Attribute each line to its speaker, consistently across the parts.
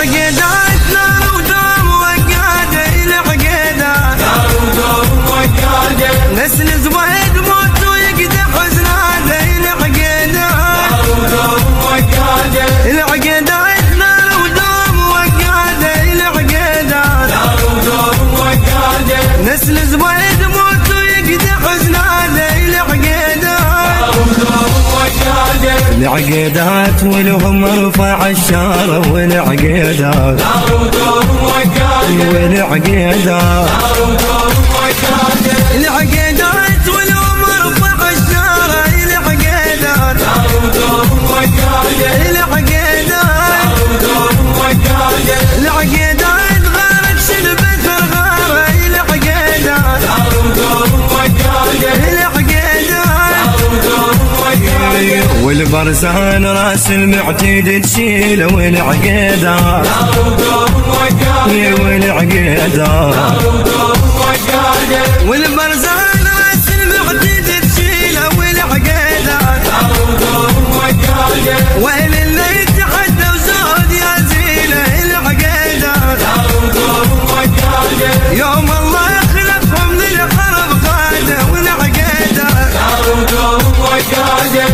Speaker 1: العقيدات نار ودوم وقاده، العقيدات نار ودوم وقاده، نسل زويد موت ويقدح حزناده، العقيدات نار ودوم وقاده، العقيدات نار ودوم وقاده، العقيدات نار ودوم وقاده، نسل زويد موت ويقدح حزناده، العقيدات نار ودوم وقاده، العقيدات ولهم رفع الشارة، والعقيدات نار ودوم وقاده، والعقيدات نار ودوم وقاده، العقيدات ولهم رفع الشارة، العقيدات نار ودوم وقاده، العقيدات نار ودوم وقاده، العقيدات غارت شلبت الغارة، العقيدات نار ودوم وقاده، العقيدات نار ودوم وقاده، والبرزان راس المعتيد تشيله، والعقيدات نار ودوم وقاده، والعقيدات نار ودوم وقاده، والبرزان راس المعتيد تشيله، والعقيدات نار ودوم وقاده، ويل اللي يتحدى وزود يا زينه، العقيدات نار ودوم وقاده، يوم الله يخلفهم للحرب قاده، والعقيدات نار ودوم وقاده،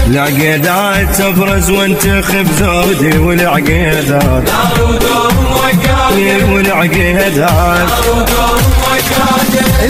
Speaker 1: العقيدات تبرز وانتخب زودي، والعقيدات نار ودوم وقاده، والعقيدات نار ودوم وقاده.